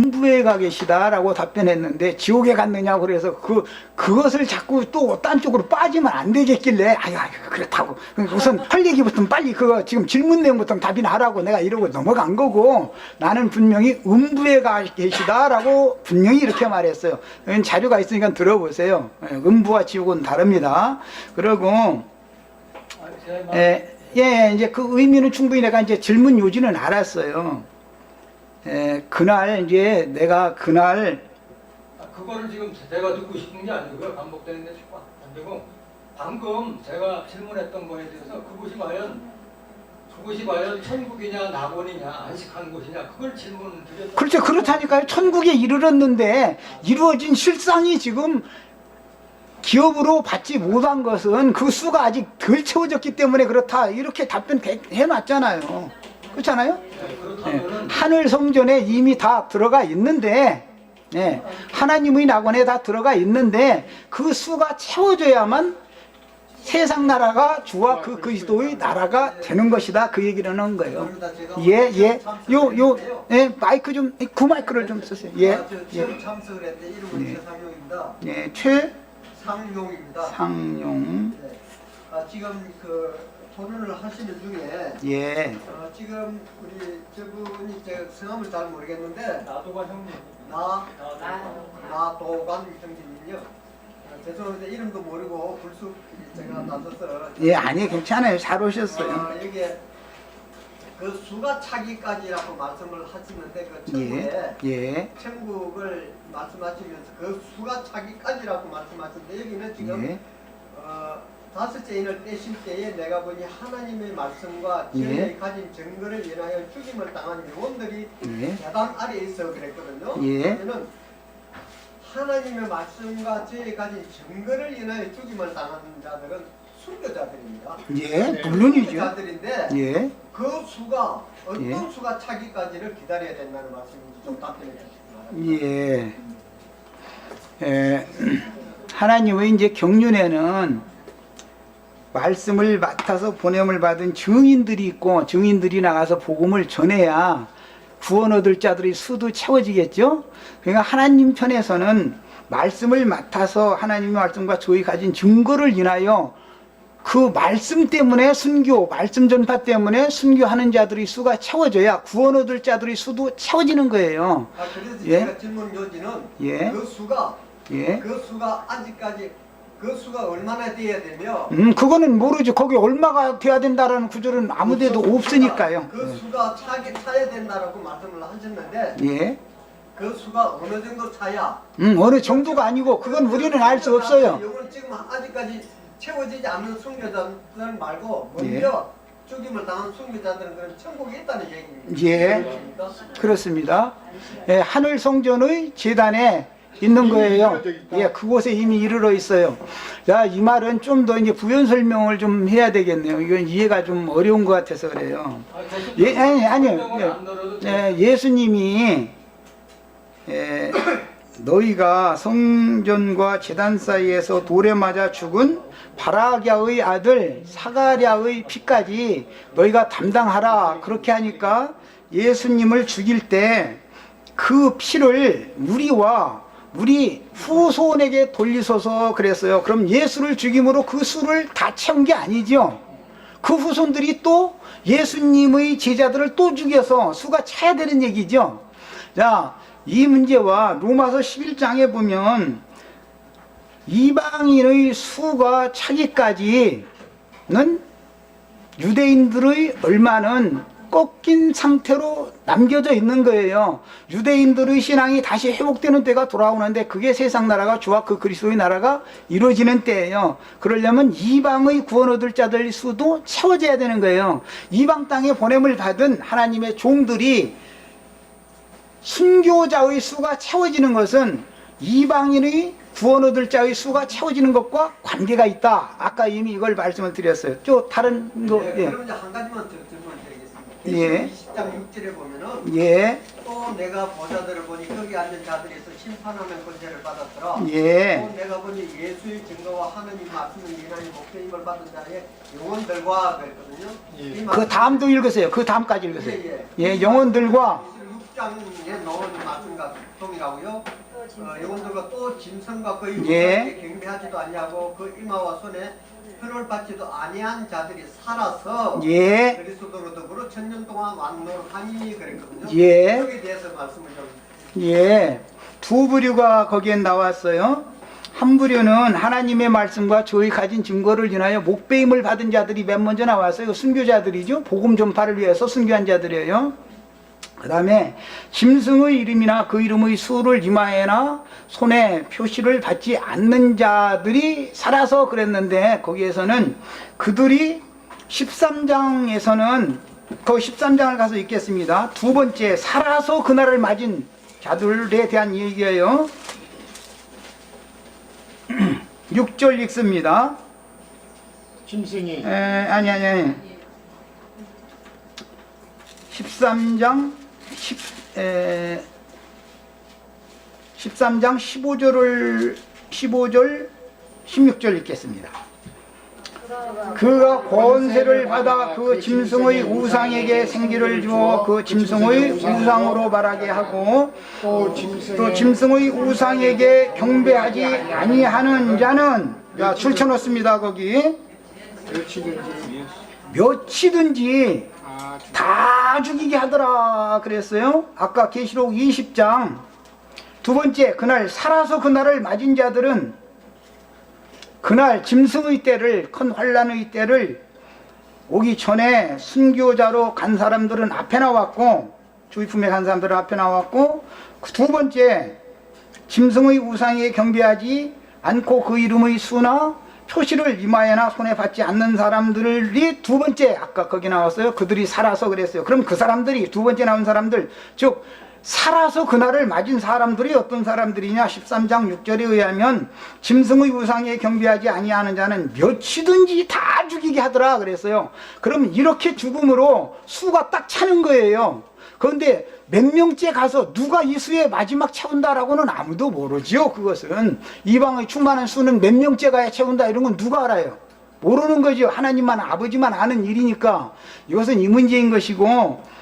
음부에 가 계시다라고 답변했는데 지옥에 갔느냐고 그래서 그것을 자꾸 또 딴 쪽으로 빠지면 안 되겠길래 아유 그렇다고 우선 할 얘기부터 빨리 그거 지금 질문 내용부터 답이나 하라고 내가 이러고 넘어간 거고 나는 분명히 음부에 가 계시다라고 분명히 이렇게 말했어요. 자료가 있으니까 들어보세요. 음부와 지옥은 다릅니다. 그리고 이제 그 의미는 충분히 내가 이제 질문 요지는 알았어요. 그날 이제 내가 그날 그거를 지금 제가 듣고 싶은 게 아니고요. 반복되는데 안 되고 방금 제가 질문했던 거에 대해서 그곳이 과연 천국이냐 낙원이냐 안식한 곳이냐 그걸 질문을 드렸죠. 그렇죠. 그렇다니까요. 천국에 이르렀는데 이루어진 실상이 지금 기업으로 받지 못한 것은 그 수가 아직 덜 채워졌기 때문에 그렇다 이렇게 답변 해놨잖아요. 그렇잖아요? 하늘 성전에 이미 다 들어가 있는데 하나님의 낙원에 다 들어가 있는데 그 수가 채워져야만 세상 나라가 주와 그 그리스도의 나라가 되는 것이다. 그 얘기를 하는 거예요. 마이크 좀, 그 마이크를 좀 쓰세요. 참석을 했는데 이름은 최상용입니다. 최상용입니다. 상용. 지금 그 토론을 하시는 중에 지금 우리 저분이 제 성함을 잘 모르겠는데 나도관 형님 나도관 형님이요. 죄송합니다. 이름도 모르고 불쑥 제가 나서서 아니 괜찮아요. 잘 오셨어요. 여기에 그 수가 차기까지라고 말씀을 하시는데 그 천국에 천국을 말씀하시면서 그 수가 차기까지라고 말씀하시는데 여기는 지금 다섯째 인을 떼실 때에 내가 보니 하나님의 말씀과 지혜에 가진 증거를 인하여 죽임을 당한 영혼들이 야단 아래에 있어 그랬거든요. 그러면은 하나님의 말씀과 지혜에 가진 증거를 인하여 죽임을 당하는 자들은 순교자들입니다. 물론이죠. 순교자들인데 그 수가 어떤 수가 차기까지를 기다려야 된다는 말씀인지 좀 답변해 주시기 바랍니다. 하나님의 이제 경륜에는 말씀을 맡아서 보냄을 받은 증인들이 있고 증인들이 나가서 복음을 전해야 구원 얻을 자들의 수도 채워지겠죠. 그러니까 하나님 편에서는 말씀을 맡아서 하나님의 말씀과 저희 가진 증거를 인하여 그 말씀 때문에 순교, 말씀 전파 때문에 순교하는 자들의 수가 채워져야 구원 얻을 자들의 수도 채워지는 거예요. 그래서 제가 질문 요지는 그 수가 아직까지 그 수가 얼마나 돼야 되며 그거는 모르죠. 거기 얼마가 돼야 된다라는 구절은 아무데도 없으니까요. 그 수가 차야 된다라고 말씀을 하셨는데 그 수가 어느 정도 차야 어느 정도가 아니고 그건 우리는 알 수 없어요. 이건 지금 아직까지 채워지지 않는 순교자들 말고 먼저 죽임을 당한 순교자들은 그런 천국에 있다는 얘기입니다. 그렇습니다. 하늘 성전의 제단에 있는 거예요. 그곳에 이미 이르러 있어요. 자, 이 말은 좀 더 이제 부연 설명을 좀 해야 되겠네요. 이건 이해가 좀 어려운 것 같아서 그래요. 아니요. 예수님이 너희가 성전과 제단 사이에서 돌에 맞아 죽은 바라기아의 아들 사가랴의 피까지 너희가 담당하라. 그렇게 하니까 예수님을 죽일 때 그 피를 우리 후손에게 돌리소서 그랬어요. 그럼 예수를 죽임으로 그 수를 다 채운 게 아니죠. 그 후손들이 또 예수님의 제자들을 또 죽여서 수가 차야 되는 얘기죠. 자, 이 문제와 로마서 11장에 보면 이방인의 수가 차기까지는 유대인들의 얼마는 꺾인 상태로 남겨져 있는 거예요. 유대인들의 신앙이 다시 회복되는 때가 돌아오는데 그게 세상 나라가 주와 그 그리스도의 나라가 이루어지는 때예요. 그러려면 이방의 구원 얻을 자들의 수도 채워져야 되는 거예요. 이방 땅에 보냄을 받은 하나님의 종들이 순교자의 수가 채워지는 것은 이방인의 구원 얻을 자의 수가 채워지는 것과 관계가 있다. 아까 이미 이걸 말씀을 드렸어요. 또 다른 거. 그럼 이제 한 가지만 더 질문드리겠습니다. 20장 6절에 보면은 또 내가 보자들을 보니 거기 앉은 자들에서 심판하는 권세를 받았더라. 또 내가 보니 예수의 증거와 하느님 말씀을 인하여 목표임을 받은 자의 영혼들과 그랬거든요. 그 다음도 읽으세요. 그 다음까지 읽으세요. 영혼들과 20장에 나온 말씀과 동일하고요. 영혼들과 또 짐승과 그 예. 이웃에게 경배하지도 아니하고 그 이마와 손에 표를 받지도 아니한 자들이 살아서 예. 그리스도로 더불어 천년 동안 왕노하니 그랬거든요. 예. 여기에 대해서 말씀을 좀. 예, 두 부류가 거기엔 나왔어요. 한 부류는 하나님의 말씀과 저희 가진 증거를 인하여 목배임을 받은 자들이 맨 먼저 나왔어요. 순교자들이죠. 복음 전파를 위해서 순교한 자들이에요. 그 다음에 짐승의 이름이나 그 이름의 수를 이마에나 손에 표시를 받지 않는 자들이 살아서 그랬는데, 거기에서는 그들이 13장에서는 그 13장을 가서 읽겠습니다. 두 번째, 살아서 그날을 맞은 자들에 대한 얘기예요. 6절 읽습니다. 짐승이 아니 13장 13장 15절 16절 읽겠습니다. 그가 권세를 받아 그 짐승의 우상에게 생기를 주어 그 짐승의 우상으로 말하게 하고 또 짐승의 우상에게 경배하지 아니하는 자는, 자 줄쳐놓습니다. 거기 몇이든지 다 죽이게 하더라 그랬어요. 아까 계시록 20장 두 번째, 그날 살아서 그날을 맞은 자들은 그날 짐승의 때를, 큰 환란의 때를 오기 전에 순교자로 간 사람들은 앞에 나왔고, 주의품에 간 사람들은 앞에 나왔고, 두 번째, 짐승의 우상에 경배하지 않고 그 이름의 수나 표시를 이마에나 손에 받지 않는 사람들이 두 번째, 아까 거기 나왔어요. 그들이 살아서 그랬어요. 그럼 그 사람들이, 두 번째 나온 사람들, 즉 살아서 그날을 맞은 사람들이 어떤 사람들이냐? 13장 6절에 의하면 짐승의 우상에 경배하지 아니하는 자는 몇이든지 다 죽이게 하더라 그랬어요. 그럼 이렇게 죽음으로 수가 딱 차는 거예요. 그런데 몇 명째 가서 누가 이 수의 마지막 채운다라고는 아무도 모르지요. 그것은 이방의 충만한 수는 몇 명째 가야 채운다 이런 건 누가 알아요? 모르는 거죠. 하나님만, 아버지만 아는 일이니까. 이것은 이 문제인 것이고,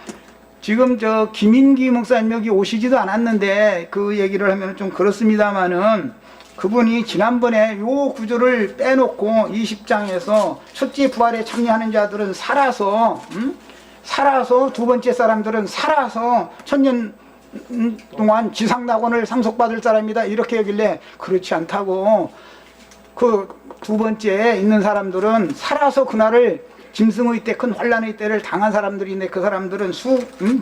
지금 저 김인기 목사님 여기 오시지도 않았는데 그 얘기를 하면 좀 그렇습니다만은, 그분이 지난번에 요 구조를 빼놓고 20장에서 첫째 부활에 참여하는 자들은 살아서, 살아서, 두 번째 사람들은 살아서 천년 동안 지상낙원을 상속받을 사람이다 이렇게 여길래, 그렇지 않다고, 그 두 번째에 있는 사람들은 살아서 그날을, 짐승의 때, 큰 환란의 때를 당한 사람들인데, 그 사람들은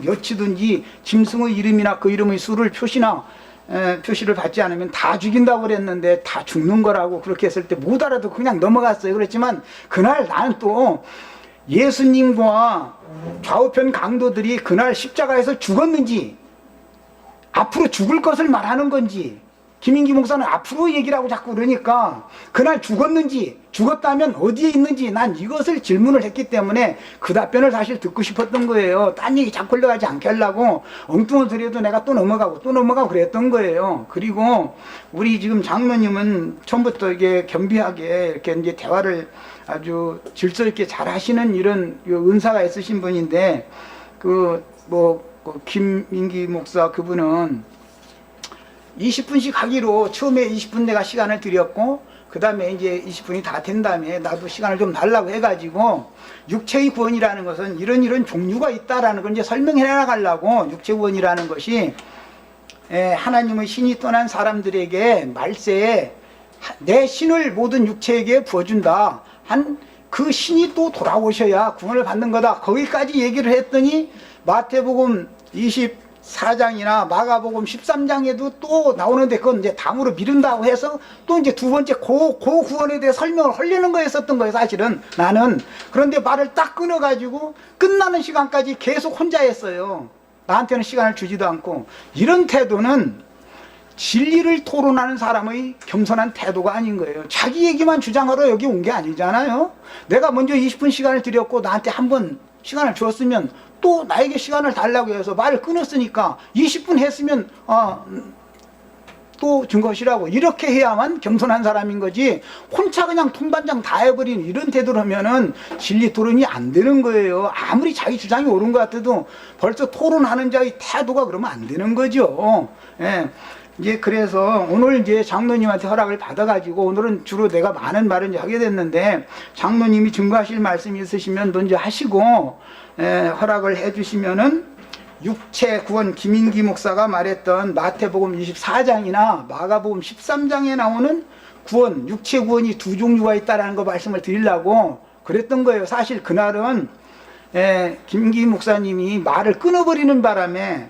몇이든지 짐승의 이름이나 그 이름의 수를 표시를 받지 않으면 다 죽인다고 그랬는데, 다 죽는 거라고 그렇게 했을 때 못 알아도 그냥 넘어갔어요. 그렇지만 그날 나는 또 예수님과 좌우편 강도들이 그날 십자가에서 죽었는지, 앞으로 죽을 것을 말하는 건지, 김인기 목사는 앞으로 얘기를 하고 자꾸 그러니까 그날 죽었는지, 죽었다면 어디에 있는지 난 이것을 질문을 했기 때문에 그 답변을 사실 듣고 싶었던 거예요. 딴 얘기 자꾸 흘러가지 않게 하려고 엉뚱한 소리에도 내가 또 넘어가고 그랬던 거예요. 그리고 우리 지금 장로님은 처음부터 이게 겸비하게 이렇게 이제 대화를 아주 질서 있게 잘 하시는 이런 은사가 있으신 분인데, 김인기 목사 그분은 20분씩 하기로 처음에 20분 내가 시간을 드렸고, 그 다음에 이제 20분이 다 된 다음에 나도 시간을 좀 달라고 해가지고, 육체의 구원이라는 것은 이런 종류가 있다라는 걸 이제 설명해 나가려고, 육체 구원이라는 것이 하나님의 신이 떠난 사람들에게 말세에 내 신을 모든 육체에게 부어준다 한 그 신이 또 돌아오셔야 구원을 받는 거다, 거기까지 얘기를 했더니 마태복음 24장이나 마가복음 13장에도 또 나오는데, 그건 이제 다음으로 미룬다고 해서 또 이제 두 번째 그 구원에 대해 설명을 하려는 거였었던 거예요, 사실은 나는. 그런데 말을 딱 끊어가지고 끝나는 시간까지 계속 혼자 했어요. 나한테는 시간을 주지도 않고. 이런 태도는 진리를 토론하는 사람의 겸손한 태도가 아닌 거예요. 자기 얘기만 주장하러 여기 온 게 아니잖아요. 내가 먼저 20분 시간을 드렸고 나한테 한 번 시간을 주었으면 또 나에게 시간을 달라고 해서 말을 끊었으니까 20분 했으면 또 증거시라고 이렇게 해야만 겸손한 사람인 거지 혼자 그냥 통반장 다 해버리는 이런 태도로 하면은 진리 토론이 안 되는 거예요. 아무리 자기 주장이 옳은 것 같아도 벌써 토론하는 자의 태도가 그러면 안 되는 거죠. 예. 이제 그래서 오늘 이제 장로님한테 허락을 받아가지고 오늘은 주로 내가 많은 말을 이제 하게 됐는데 장로님이 증거하실 말씀이 있으시면 먼저 하시고 허락을 해주시면은 육체 구원 김인기 목사가 말했던 마태복음 24장이나 마가복음 13장에 나오는 구원, 육체 구원이 두 종류가 있다라는 거 말씀을 드리려고 그랬던 거예요. 사실 그날은 김인기 목사님이 말을 끊어버리는 바람에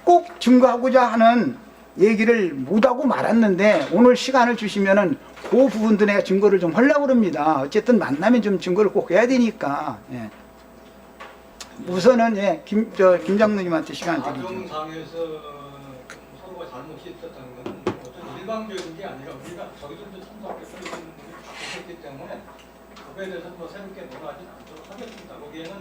꼭 증거하고자 하는 얘기를 못하고 말았는데 오늘 시간을 주시면은 그 부분도 내가 증거를 좀 하려고 합니다. 어쨌든 만나면 좀 증거를 꼭 해야 되니까. 예. 우선은 김 장로님한테 시간 드리죠. 가정상에서 서로가 잘못이 있었다는 건 어떤 일방적인 게 아니라 우리가 저희들도 참석했던 분들이 다 보셨기 때문에 그거에 대해서 뭐 새롭게 논하지 않도록 하겠습니다. 거기에는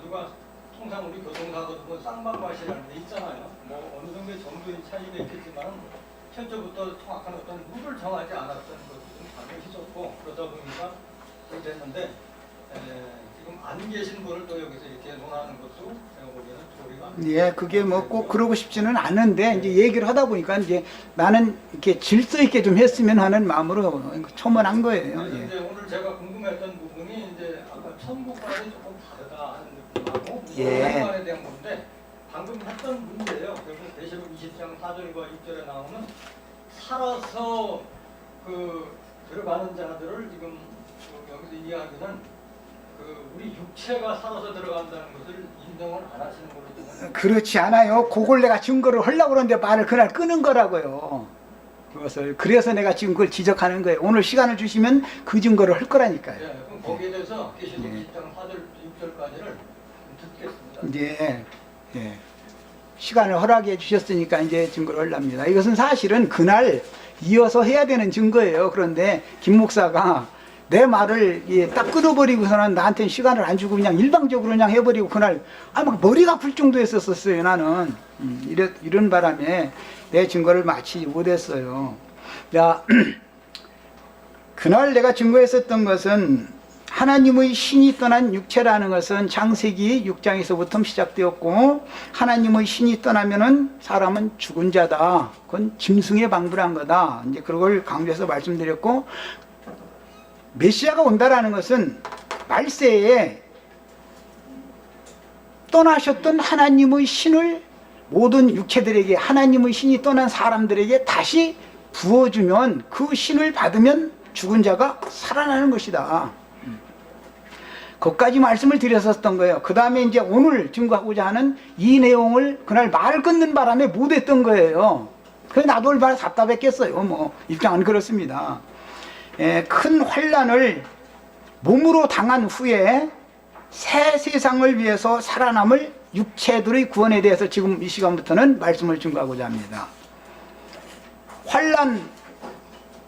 누가 통상 우리 교통사고도 뭐 쌍방과시라는 게 있잖아요. 뭐 어느 정도의 정도의 차이가 있겠지만 현재부터 정확한 어떤 룰을 정하지 않았던 것도 좀 당연히 있었고 그러다 보니까 그렇게 됐는데 지금 안 계신 분을 또 여기서 이렇게 논하는 것도 제가 보기에는 도리가 예, 그게 뭐 꼭 그러고 싶지는 않은데 이제 얘기를 하다 보니까 이제 나는 이렇게 질서 있게 좀 했으면 하는 마음으로 첨언한 거예요. 그래서 예. 이제 오늘 제가 궁금했던 부분이 이제 아까 천국과는 조금 다르다 하는 느낌하고 예. 천국과에 대한 건데 방금 했던 문제예요. 결국 계시록 20장 4절과 6절에 나오는 살아서 그 들어가는 자들을 지금 여기서 이야기는 우리 육체가 살아서 들어간다는 것을 인정을 안 하시는 걸로 저는 그렇지 않아요. 그걸 내가 증거를 하려고 그러는데 말을 그날 끊은 거라고요. 그것을 그래서 내가 지금 그걸 지적하는 거예요. 오늘 시간을 주시면 그 증거를 할 거라니까요. 예, 그럼 거기에 대해서 계시록 20장 4절 6절까지를 듣겠습니다. 예. 시간을 허락해 주셨으니까 이제 증거를 하려합니다. 이것은 사실은 그날 이어서 해야 되는 증거예요. 그런데 김 목사가 내 말을 딱 끊어버리고서는 나한테는 시간을 안 주고 그냥 일방적으로 그냥 해버리고 그날 막 머리가 아플 정도였었어요. 나는 이런 바람에 내 증거를 마치지 못했어요. 자, 그날 내가 증거했었던 것은 하나님의 신이 떠난 육체라는 것은 창세기 6장에서부터 시작되었고 하나님의 신이 떠나면은 사람은 죽은 자다. 그건 짐승의 방불한 거다. 이제 그걸 강조해서 말씀드렸고 메시아가 온다라는 것은 말세에 떠나셨던 하나님의 신을 모든 육체들에게 하나님의 신이 떠난 사람들에게 다시 부어주면 그 신을 받으면 죽은 자가 살아나는 것이다. 거기까지 말씀을 드렸었던 거예요. 그 다음에 이제 오늘 증거하고자 하는 이 내용을 그날 말 끊는 바람에 못했던 거예요. 그래서 나도 얼마나 답답했겠어요. 뭐 입장은 그렇습니다. 큰 환난을 몸으로 당한 후에 새 세상을 위해서 살아남을 육체들의 구원에 대해서 지금 이 시간부터는 말씀을 증거하고자 합니다.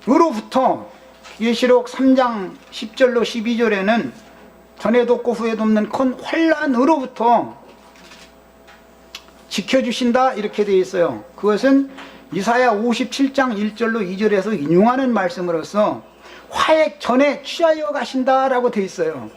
환난으로부터 계시록 3장 10절로 12절에는 전에도 없고 후에도 없는 큰 환난으로부터 지켜주신다 이렇게 되어 있어요. 그것은 이사야 57장 1절로 2절에서 인용하는 말씀으로서 화액 전에 취하여 가신다라고 되어 있어요.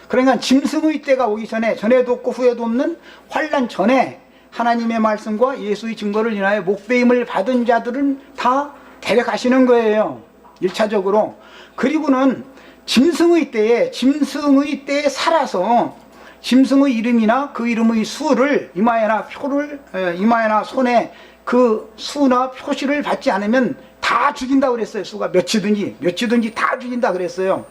그러니까 짐승의 때가 오기 전에 전에도 없고 후에도 없는 환난 전에 하나님의 말씀과 예수의 증거를 인하여 목배임을 받은 자들은 다 데려가시는 거예요. 1차적으로. 그리고는 짐승의 때에 살아서 짐승의 이름이나 그 이름의 수를 이마에나 손에 그 수나 표시를 받지 않으면 다 죽인다고 그랬어요. 수가 몇이든지 다 죽인다 그랬어요.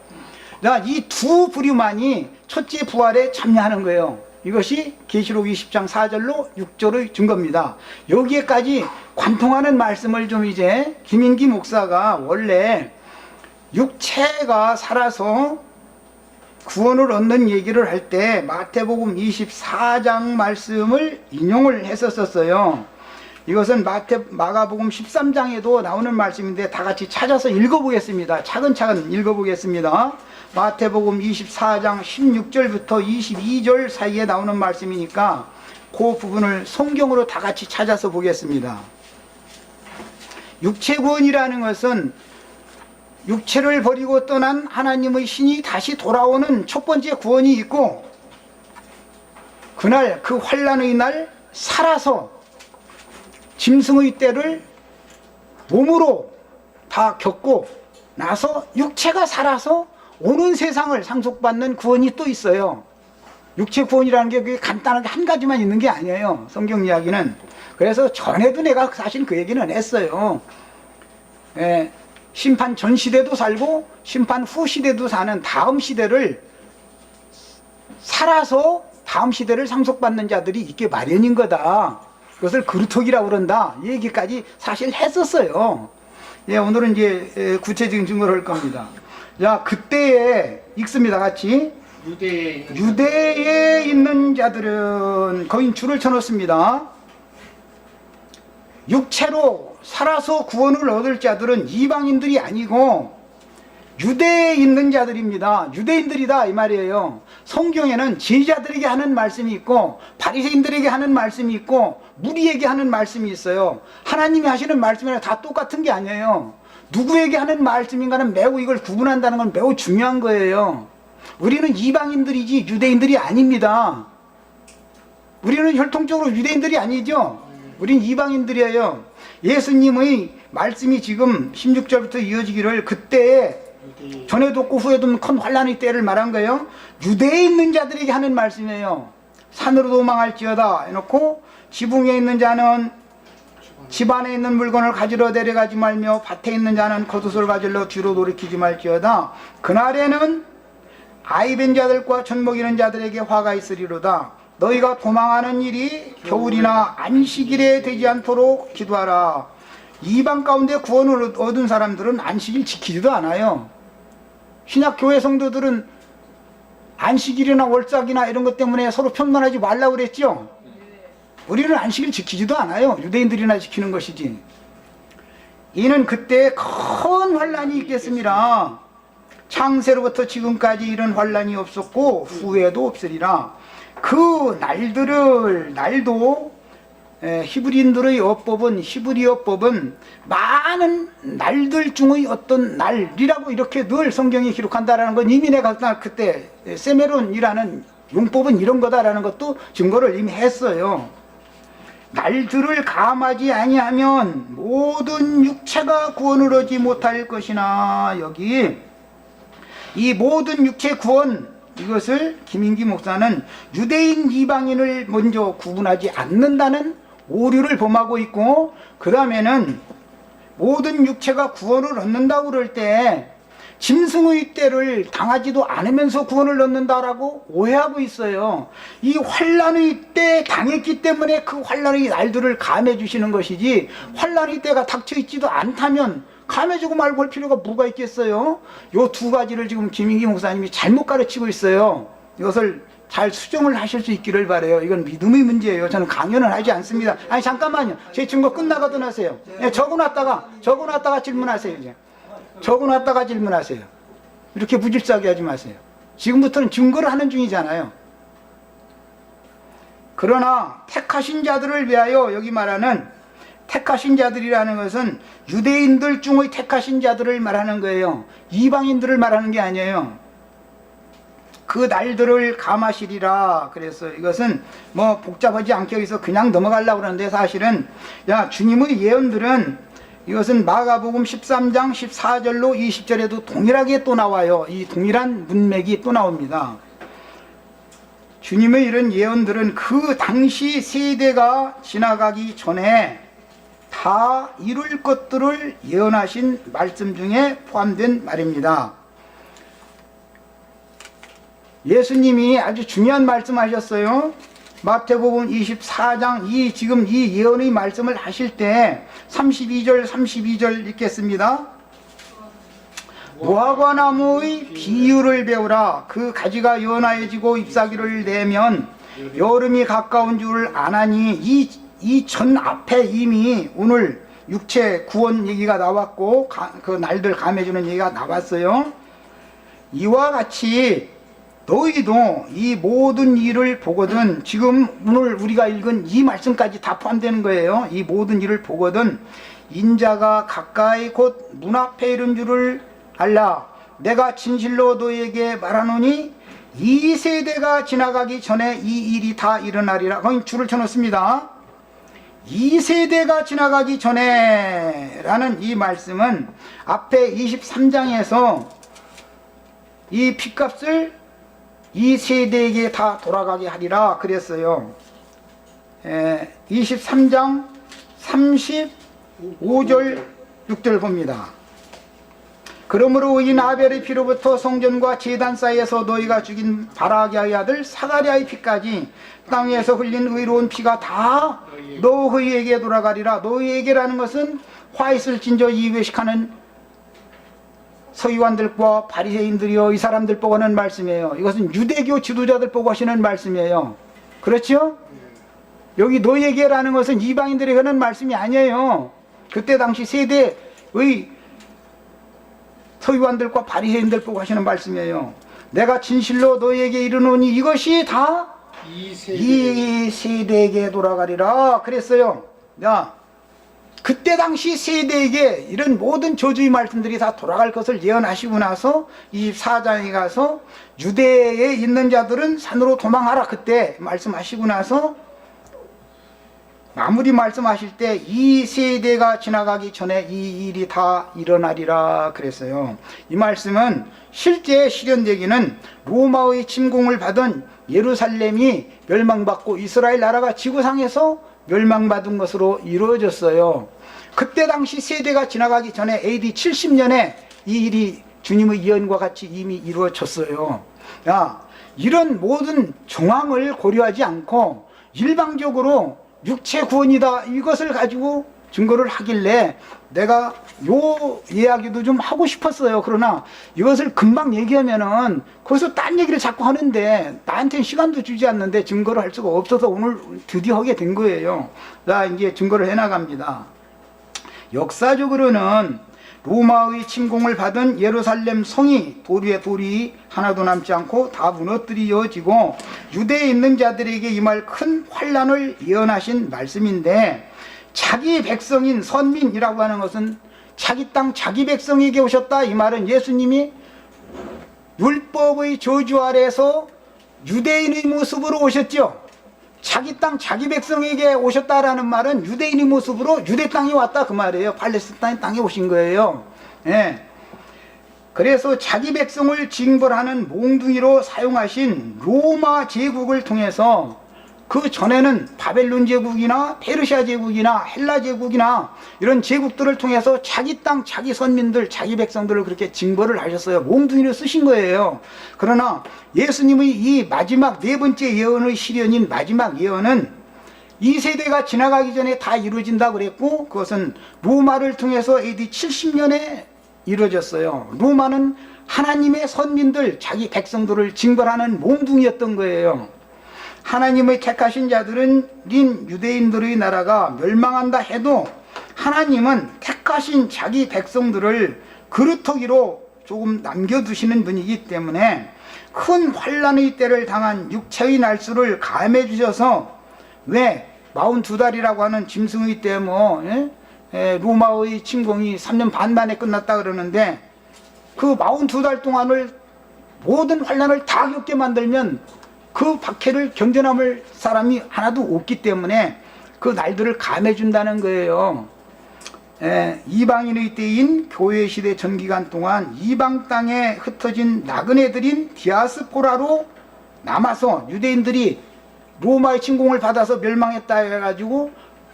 이 두 부류만이 첫째 부활에 참여하는 거예요. 이것이 계시록 20장 4절로 6절의 증거입니다. 여기에까지 관통하는 말씀을 좀 이제 김인기 목사가 원래 육체가 살아서 구원을 얻는 얘기를 할 때 마태복음 24장 말씀을 인용을 했었어요. 이것은 마가복음 13장에도 나오는 말씀인데 다 같이 찾아서 읽어보겠습니다. 차근차근 읽어보겠습니다. 마태복음 24장 16절부터 22절 사이에 나오는 말씀이니까 그 부분을 성경으로 다 같이 찾아서 보겠습니다. 육체 구원이라는 것은 육체를 버리고 떠난 하나님의 신이 다시 돌아오는 첫 번째 구원이 있고, 그날 그 환난의 날 살아서 짐승의 때를 몸으로 다 겪고 나서 육체가 살아서 오는 세상을 상속받는 구원이 또 있어요. 육체 구원이라는 게 그게 간단하게 한 가지만 있는 게 아니에요, 성경 이야기는. 그래서 전에도 내가 사실 그 얘기는 했어요. 심판 전 시대도 살고 심판 후 시대도 사는 다음 시대를 살아서 다음 시대를 상속받는 자들이 있게 마련인 거다. 그것을 그루터기라고 그런다. 이 얘기까지 사실 했었어요. 예, 오늘은 이제 구체적인 증거를 할 겁니다. 자, 그때에 읽습니다, 같이. 유대에 있는 자들은 거긴 줄을 쳐놓습니다. 육체로 살아서 구원을 얻을 자들은 이방인들이 아니고 유대에 있는 자들입니다. 유대인들이다 이 말이에요. 성경에는 제자들에게 하는 말씀이 있고 바리새인들에게 하는 말씀이 있고 무리에게 하는 말씀이 있어요. 하나님이 하시는 말씀이랑 다 똑같은 게 아니에요. 누구에게 하는 말씀인가는 매우 이걸 구분한다는 건 매우 중요한 거예요. 우리는 이방인들이지 유대인들이 아닙니다. 우리는 혈통적으로 유대인들이 아니죠. 우린 이방인들이에요. 예수님의 말씀이 지금 16절부터 이어지기를 그때에 전에도 없고 후에도 없는 큰 환난의 때를 말한 거예요. 유대에 있는 자들에게 하는 말씀이에요. 산으로 도망할지어다 해놓고 지붕에 있는 자는 집 안에 있는 물건을 가지러 내려가지 말며 밭에 있는 자는 겉옷을 가지러 뒤로 돌이키지 말지어다. 그날에는 아이벤 자들과 젖 먹이는 자들에게 화가 있으리로다. 너희가 도망하는 일이 겨울이나 안식일에 되지 않도록 기도하라. 이방 가운데 구원을 얻은 사람들은 안식일 지키지도 않아요. 신약교회 성도들은 안식일이나 월삭이나 이런 것 때문에 서로 편만하지 말라고 그랬죠. 우리는 안식일 지키지도 않아요. 유대인들이나 지키는 것이지. 이는 그때 큰 환난이 있겠습니다. 창세로부터 지금까지 이런 환난이 없었고 후에도 없으리라. 그 날도 히브리인들의 어법은 히브리어법은 많은 날들 중의 어떤 날이라고 이렇게 늘 성경이 기록한다라는 건 이미 내가 그때 세메론이라는 용법은 이런 거다라는 것도 증거를 이미 했어요. 날들을 감하지 아니하면 모든 육체가 구원을 얻지 못할 것이나, 여기 이 모든 육체 구원, 이것을 김인기 목사는 유대인 이방인을 먼저 구분하지 않는다는 오류를 범하고 있고, 그 다음에는 모든 육체가 구원을 얻는다고 그럴 때 짐승의 때를 당하지도 않으면서 구원을 얻는다라고 오해하고 있어요. 이 환난의 때 당했기 때문에 그 환난의 날들을 감해 주시는 것이지, 환난의 때가 닥쳐 있지도 않다면 감해주고 말고 할 필요가 뭐가 있겠어요? 요 두 가지를 지금 김인기 목사님이 잘못 가르치고 있어요. 이것을 잘 수정을 하실 수 있기를 바라요. 이건 믿음의 문제예요. 저는 강연을 하지 않습니다. 아니 잠깐만요. 제 증거 끝나가도 하세요. 예, 적어놨다가 질문하세요. 이제 적어놨다가 질문하세요. 이렇게 부질싸게 하지 마세요. 지금부터는 증거를 하는 중이잖아요. 그러나 택하신 자들을 위하여, 여기 말하는 택하신 자들이라는 것은 유대인들 중의 택하신 자들을 말하는 거예요. 이방인들을 말하는 게 아니에요. 그 날들을 감하시리라. 그래서 이것은 뭐 복잡하지 않게 여기서 그냥 넘어가려고 그러는데, 사실은 주님의 예언들은 이것은 마가복음 13장 14절로 20절에도 동일하게 또 나와요. 이 동일한 문맥이 또 나옵니다. 주님의 이런 예언들은 그 당시 세대가 지나가기 전에 다 이룰 것들을 예언하신 말씀 중에 포함된 말입니다. 예수님이 아주 중요한 말씀 하셨어요. 마태복음 24장 지금 이 예언의 말씀을 하실 때 32절 읽겠습니다. 무화과 나무의 비유를 배우라. 그 가지가 연하여지고 잎사귀를 내면 여름이 가까운 줄 아나니, 이 전 앞에 이미 오늘 육체 구원 얘기가 나왔고 그 날들 감해주는 얘기가 나왔어요. 이와 같이 너희도 이 모든 일을 보거든, 지금 오늘 우리가 읽은 이 말씀까지 다 포함되는 거예요. 이 모든 일을 보거든 인자가 가까이 곧 문 앞에 이른 줄을 알라. 내가 진실로 너희에게 말하노니 이 세대가 지나가기 전에 이 일이 다 일어나리라. 거기 줄을 쳐놓습니다. 이 세대가 지나가기 전에 라는 이 말씀은 앞에 23장에서 이 핏값을 이 세대에게 다 돌아가게 하리라 그랬어요. 23장 35절 6절 봅니다. 그러므로 이 나벨의 피로부터 성전과 제단 사이에서 너희가 죽인 바라기아의 아들 사가랴의 피까지 땅 위에서 흘린 의로운 피가 다 너희에게 돌아가리라. 너희에게라는 것은 화 있을진저 이 외식하는 서기관들과 바리새인들이요, 이 사람들 보고 하는 말씀이에요. 이것은 유대교 지도자들 보고 하시는 말씀이에요. 그렇죠? 여기 너희에게라는 것은 이방인들에게 하는 말씀이 아니에요. 그때 당시 세대의 서기관들과 바리새인들 보고 하시는 말씀이에요. 내가 진실로 너희에게 이르노니 이것이 다 이 세대에게 돌아가리라 그랬어요. 야, 그때 당시 세대에게 이런 모든 저주의 말씀들이 다 돌아갈 것을 예언하시고 나서 24장에 가서 유대에 있는 자들은 산으로 도망하라 그때 말씀하시고 나서 마무리 말씀하실 때 이 세대가 지나가기 전에 이 일이 다 일어나리라 그랬어요. 이 말씀은 실제 실현되기는 로마의 침공을 받은 예루살렘이 멸망받고 이스라엘 나라가 지구상에서 멸망받은 것으로 이루어졌어요. 그때 당시 세대가 지나가기 전에 AD 70년에 이 일이 주님의 예언과 같이 이미 이루어졌어요. 야, 이런 모든 정황을 고려하지 않고 일방적으로 육체 구원이다 이것을 가지고 증거를 하길래 내가 요 이야기도 좀 하고 싶었어요. 그러나 이것을 금방 얘기하면은 거기서 딴 얘기를 자꾸 하는데 나한테는 시간도 주지 않는데 증거를 할 수가 없어서 오늘 드디어 하게 된 거예요. 자, 이제 증거를 해나갑니다. 역사적으로는 로마의 침공을 받은 예루살렘 성이 돌 위에 돌이 하나도 남지 않고 다 무너뜨려지고 유대에 있는 자들에게 임할 큰 환난을 예언하신 말씀인데, 자기 백성인 선민이라고 하는 것은 자기 땅 자기 백성에게 오셨다. 이 말은 예수님이 율법의 저주 아래에서 유대인의 모습으로 오셨죠. 자기 땅 자기 백성에게 오셨다라는 말은 유대인의 모습으로 유대 땅에 왔다 그 말이에요. 팔레스타인 땅에 오신 거예요. 예. 그래서 자기 백성을 징벌하는 몽둥이로 사용하신 로마 제국을 통해서, 그 전에는 바벨론 제국이나 페르시아 제국이나 헬라 제국이나 이런 제국들을 통해서 자기 땅 자기 선민들 자기 백성들을 그렇게 징벌을 하셨어요. 몽둥이를 쓰신 거예요. 그러나 예수님의 이 마지막 네 번째 예언의 실현인 마지막 예언은 이 세대가 지나가기 전에 다 이루어진다고 그랬고, 그것은 로마를 통해서 AD 70년에 이루어졌어요. 로마는 하나님의 선민들 자기 백성들을 징벌하는 몽둥이였던 거예요. 하나님의 택하신 자들은 유대인들의 나라가 멸망한다 해도 하나님은 택하신 자기 백성들을 그루터기로 조금 남겨두시는 분이기 때문에 큰 환난의 때를 당한 육체의 날수를 감해 주셔서, 왜 42달이라고 하는 짐승의 때 로마의 침공이 3년 반 만에 끝났다 그러는데, 그 42달 동안을 모든 환난을 다 겪게 만들면 그 박해를 견뎌남을 사람이 하나도 없기 때문에 그 날들을 감해준다는 거예요. 이방인의 때인 교회 시대 전기간 동안 이방 땅에 흩어진 나그네들인 디아스포라로 남아서, 유대인들이 로마의 침공을 받아서 멸망했다 해가지고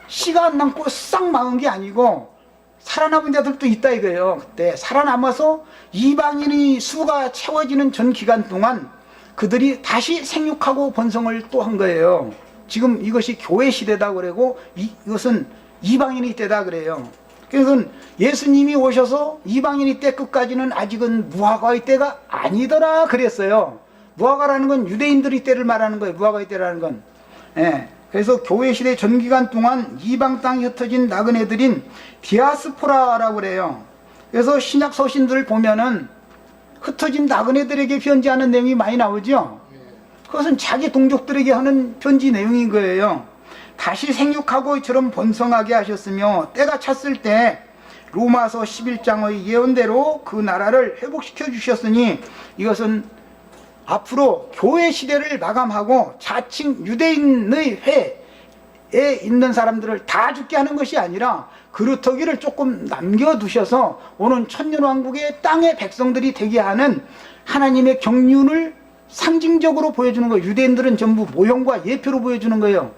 씨가 안 남고 싹 망한 게 아니고 살아남은 자들도 있다 이거예요. 그때 살아남아서 이방인의 수가 채워지는 전 기간 동안 그들이 다시 생육하고 번성을 또 한 거예요. 지금 이것이 교회 시대다 그러고 이것은 이방인의 때다 그래요. 그래서 예수님이 오셔서 이방인의 때 끝까지는 아직은 무화과의 때가 아니더라 그랬어요. 무화과라는 건 유대인들의 때를 말하는 거예요. 무화과의 때라는 건. 그래서 교회 시대 전기간 동안 이방 땅에 흩어진 나그네들인 디아스포라라고 그래요. 그래서 신약 서신들을 보면은 흩어진 나그네들에게 편지하는 내용이 많이 나오죠. 그것은 자기 동족들에게 하는 편지 내용인 거예요. 다시 생육하고 이처럼 번성하게 하셨으며 때가 찼을 때 로마서 11장의 예언대로 그 나라를 회복시켜 주셨으니 이것은 앞으로 교회 시대를 마감하고 자칭 유대인의 회에 있는 사람들을 다 죽게 하는 것이 아니라 그루터기를 조금 남겨두셔서 오는 천년왕국의 땅의 백성들이 되게 하는 하나님의 경륜을 상징적으로 보여주는 거예요. 유대인들은 전부 모형과 예표로 보여주는 거예요.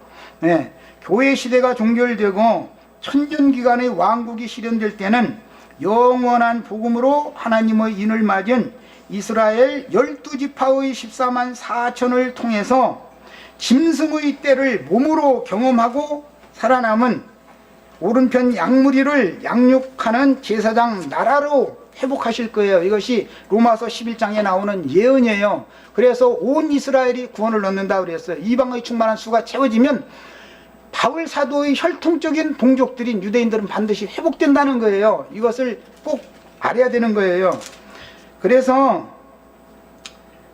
예, 교회 시대가 종결되고 천년기간의 왕국이 실현될 때는 영원한 복음으로 하나님의 인을 맞은 이스라엘 12지파의 14만 4천을 통해서 짐승의 때를 몸으로 경험하고 살아남은 오른편 양무리를 양육하는 제사장 나라로 회복하실 거예요. 이것이 로마서 11장에 나오는 예언이에요. 그래서 온 이스라엘이 구원을 얻는다 그랬어요. 이방의 충만한 수가 채워지면 바울 사도의 혈통적인 동족들인 유대인들은 반드시 회복된다는 거예요. 이것을 꼭 알아야 되는 거예요. 그래서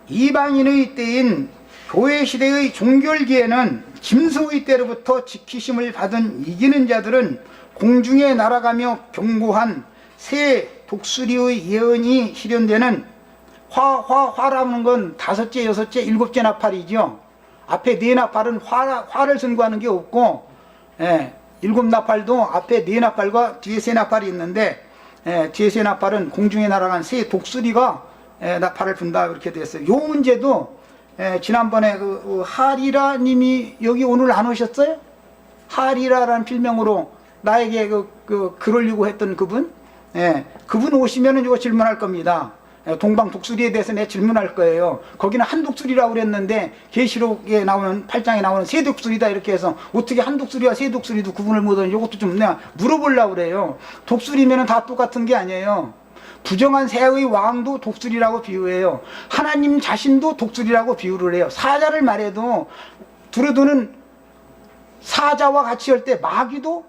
이방인의 때인 교회 시대의 종결기에는 짐승의 때로부터 지키심을 받은 이기는 자들은 공중에 날아가며 경고한 새 독수리의 예언이 실현되는 화라는 건 5째, 6째, 7째 나팔이죠. 앞에 4나팔은 화를 선고하는 게 없고, 7나팔도 앞에 4나팔과 뒤에 3나팔이 있는데, 뒤에 3나팔은 공중에 날아간 새 독수리가 나팔을 분다 그렇게 됐어요. 요 문제도 지난번에 그 하리라 님이 여기 오늘 안 오셨어요? 하리라라는 필명으로 나에게 글 올리고 했던 그분, 그분 오시면은 이거 질문할 겁니다. 동방 독수리에 대해서 내 질문할 거예요. 거기는 한 독수리라고 그랬는데 계시록에 나오는 8장에 나오는 세 독수리다 이렇게 해서 어떻게 한 독수리와 세 독수리도 구분을 못하는 이것도 좀 내가 물어보려고 그래요. 독수리면은 다 똑같은 게 아니에요. 부정한 새의 왕도 독수리라고 비유해요. 하나님 자신도 독수리라고 비유를 해요. 사자를 말해도 두루두는 사자와 같이 할 때 마귀도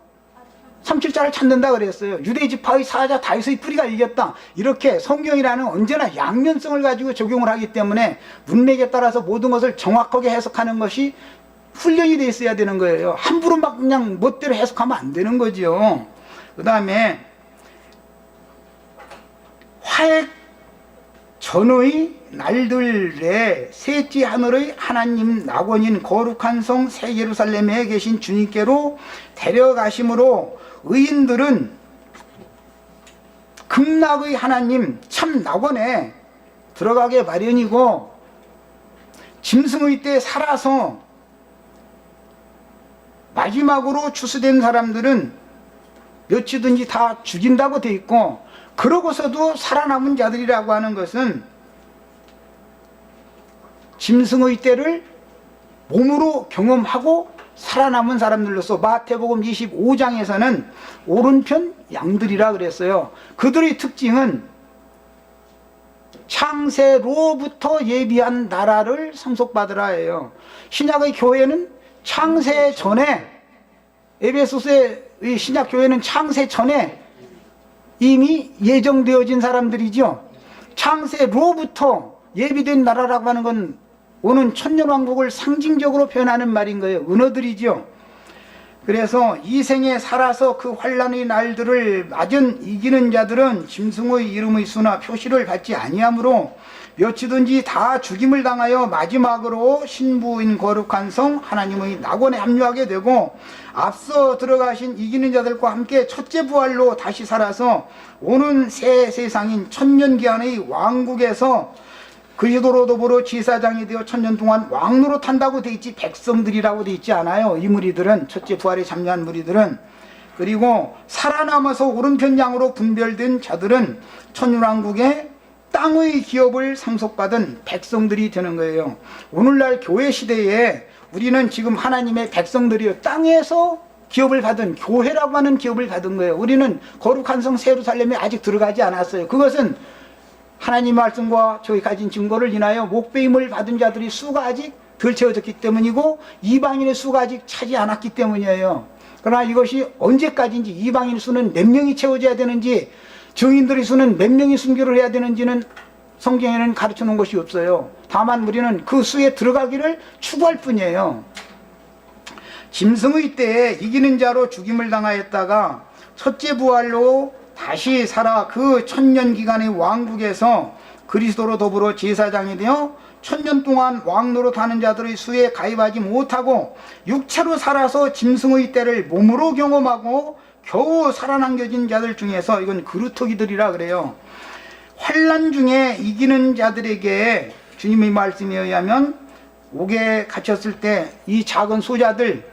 37자를 찾는다 그랬어요. 유대지파의 사자 다윗의 뿌리가 이겼다. 이렇게 성경이라는 언제나 양면성을 가지고 적용을 하기 때문에 문맥에 따라서 모든 것을 정확하게 해석하는 것이 훈련이 돼 있어야 되는 거예요. 함부로 막 그냥 멋대로 해석하면 안 되는 거죠. 그 다음에 화해 전의 날들에 셋째 하늘의 하나님 낙원인 거룩한 성 새 예루살렘에 계신 주님께로 데려가심으로 의인들은 극락의 하나님 참 낙원에 들어가게 마련이고 짐승의 때 살아서 마지막으로 추수된 사람들은 몇이든지 다 죽인다고 돼 있고, 그러고서도 살아남은 자들이라고 하는 것은 짐승의 때를 몸으로 경험하고 살아남은 사람들로서 마태복음 25장에서는 오른편 양들이라 그랬어요. 그들의 특징은 창세로부터 예비한 나라를 상속받으라 해요. 신약의 교회는 창세 전에, 에베소서의 신약 교회는 창세 전에 이미 예정되어진 사람들이죠. 창세로부터 예비된 나라라고 하는 건 오는 천년왕국을 상징적으로 표현하는 말인 거예요. 은어들이죠. 그래서 이 생에 살아서 그 환란의 날들을 맞은 이기는 자들은 짐승의 이름의 수나 표시를 받지 아니하므로 몇이든지 다 죽임을 당하여 마지막으로 신부인 거룩한 성 하나님의 낙원에 합류하게 되고, 앞서 들어가신 이기는 자들과 함께 첫째 부활로 다시 살아서 오는 새 세상인 천년기한의 왕국에서 그리스도로 더불어 제사장이 되어 천년 동안 왕노로 탄다고 돼 있지 백성들이라고 돼 있지 않아요. 이 무리들은, 첫째 부활에 참여한 무리들은. 그리고 살아남아서 오른편 양으로 분별된 자들은 천년왕국의 땅의 기업을 상속받은 백성들이 되는 거예요. 오늘날 교회 시대에 우리는 지금 하나님의 백성들이요, 땅에서 기업을 받은, 교회라고 하는 기업을 받은 거예요. 우리는 거룩한 성 예루살렘에 아직 들어가지 않았어요. 그것은 하나님 말씀과 저희 가진 증거를 인하여 목배임을 받은 자들이 수가 아직 덜 채워졌기 때문이고, 이방인의 수가 아직 차지 않았기 때문이에요. 그러나 이것이 언제까지인지, 이방인 수는 몇 명이 채워져야 되는지, 증인들의 수는 몇 명이 순교를 해야 되는지는 성경에는 가르쳐 놓은 것이 없어요. 다만 우리는 그 수에 들어가기를 추구할 뿐이에요. 짐승의 때에 이기는 자로 죽임을 당하였다가 첫째 부활로 다시 살아 그 천년 기간의 왕국에서 그리스도로 더불어 제사장이 되어 천년 동안 왕노릇하는 자들의 수에 가입하지 못하고 육체로 살아서 짐승의 때를 몸으로 경험하고 겨우 살아남겨진 자들 중에서, 이건 그루터기들이라 그래요, 환난 중에 이기는 자들에게 주님의 말씀에 의하면 옥에 갇혔을 때 이 작은 소자들,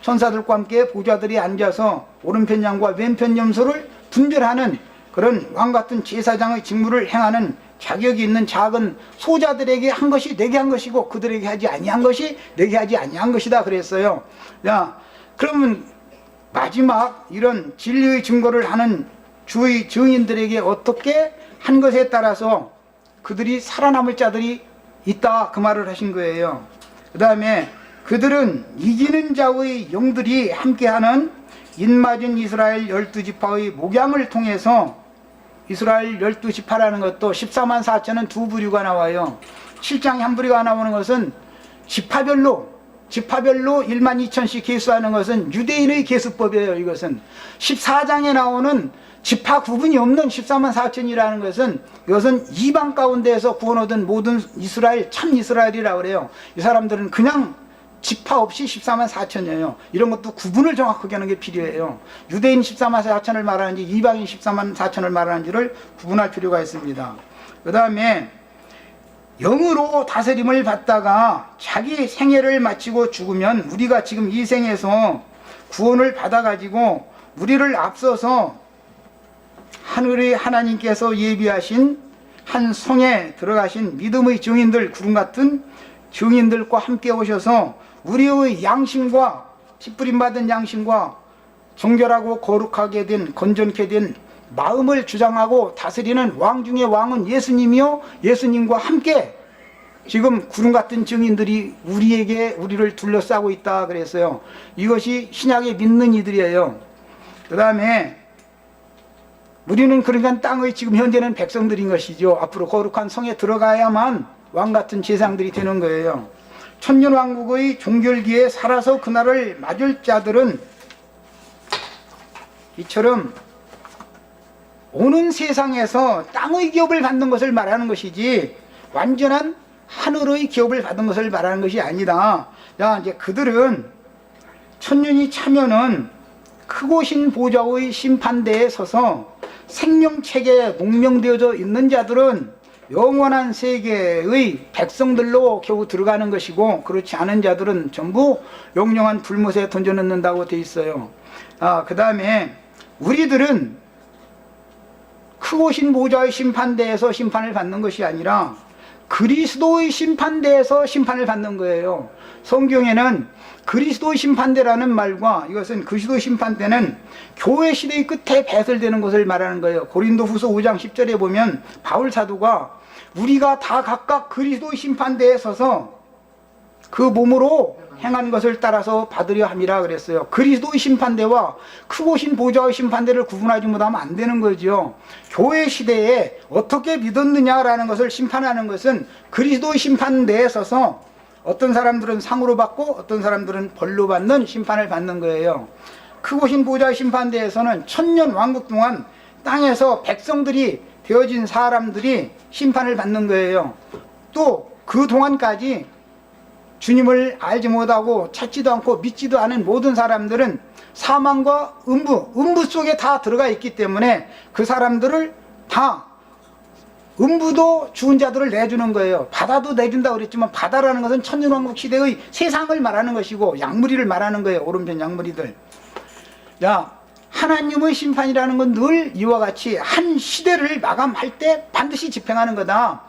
천사들과 함께 보좌들이 앉아서 오른편 양과 왼편 염소를 분별하는 그런 왕같은 제사장의 직무를 행하는 자격이 있는 작은 소자들에게 한 것이 내게 한 것이고 그들에게 하지 아니한 것이 내게 하지 아니한 것이다 그랬어요. 야, 그러면 마지막 이런 진리의 증거를 하는 주의 증인들에게 어떻게 한 것에 따라서 그들이 살아남을 자들이 있다, 그 말을 하신 거예요. 그 다음에 그들은 이기는 자의 영들이 함께하는 인맞은 이스라엘 12지파의 목양을 통해서, 이스라엘 12지파라는 것도 14만 4천은 두 부류가 나와요. 7장에 한 부류가 나오는 것은 지파별로 1만 2천씩 계수하는 것은 유대인의 계수법이에요. 이것은 14장에 나오는 지파 구분이 없는 14만 4천이라는 것은, 이것은 이방 가운데에서 구원 얻은 모든 이스라엘, 참 이스라엘이라고 그래요. 이 사람들은 그냥 지파 없이 14만 4천이에요. 이런 것도 구분을 정확하게 하는 게 필요해요. 유대인 14만 4천을 말하는지 이방인 14만 4천을 말하는지를 구분할 필요가 있습니다. 그 다음에 영으로 다스림을 받다가 자기 생애를 마치고 죽으면, 우리가 지금 이 생에서 구원을 받아가지고 우리를 앞서서 하늘의 하나님께서 예비하신 한 성에 들어가신 믿음의 증인들, 구름 같은 증인들과 함께 오셔서 우리의 양심과 핏부림 받은 양심과 정결하고 거룩하게 된, 건전케 된 마음을 주장하고 다스리는 왕 중의 왕은 예수님이요, 예수님과 함께 지금 구름 같은 증인들이 우리를 둘러싸고 있다 그랬어요. 이것이 신약에 믿는 이들이에요. 그 다음에 우리는 그러니까 땅의 지금 현재는 백성들인 것이죠. 앞으로 거룩한 성에 들어가야만 왕 같은 제사장들이 되는 거예요. 천년왕국의 종결기에 살아서 그날을 맞을 자들은 이처럼 오는 세상에서 땅의 기업을 받는 것을 말하는 것이지 완전한 하늘의 기업을 받은 것을 말하는 것이 아니다. 야, 이제 그들은 천년이 차면은 크고신 보좌의 심판대에 서서 생명책에 농명되어져 있는 자들은 영원한 세계의 백성들로 겨우 들어가는 것이고, 그렇지 않은 자들은 전부 영영한 불못에 던져넣는다고 돼 있어요. 그 다음에 우리들은 크고신 보좌의 심판대에서 심판을 받는 것이 아니라 그리스도의 심판대에서 심판을 받는 거예요. 성경에는 그리스도의 심판대라는 말과, 이것은 그리스도의 심판대는 교회 시대의 끝에 배설되는 것을 말하는 거예요. 고린도후서 5장 10절에 보면 바울 사도가 우리가 다 각각 그리스도의 심판대에 서서 그 몸으로 행한 것을 따라서 받으려 함이라 그랬어요. 그리스도의 심판대와 크고신 보좌의 심판대를 구분하지 못하면 안 되는 거죠. 교회 시대에 어떻게 믿었느냐라는 것을 심판하는 것은 그리스도의 심판대에 서서 어떤 사람들은 상으로 받고 어떤 사람들은 벌로 받는 심판을 받는 거예요. 크고신 보좌의 심판대에서는 천년 왕국 동안 땅에서 백성들이 되어진 사람들이 심판을 받는 거예요. 또 그 동안까지 주님을 알지 못하고 찾지도 않고 믿지도 않은 모든 사람들은 사망과 음부 속에 다 들어가 있기 때문에 그 사람들을 다, 음부도 죽은 자들을 내주는 거예요. 바다도 내준다고 그랬지만 바다라는 것은 천년왕국 시대의 세상을 말하는 것이고 양무리를 말하는 거예요. 오른편 양무리들. 야, 하나님의 심판이라는 건 늘 이와 같이 한 시대를 마감할 때 반드시 집행하는 거다.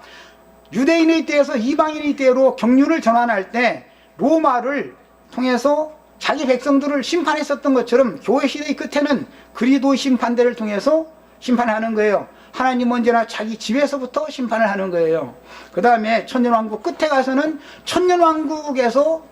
유대인의 때에서 이방인의 때로 경륜을 전환할 때 로마를 통해서 자기 백성들을 심판했었던 것처럼 교회 시대의 끝에는 그리스도의 심판대를 통해서 심판하는 거예요. 하나님 언제나 자기 집에서부터 심판을 하는 거예요. 그 다음에 천년왕국 끝에 가서는 천년왕국에서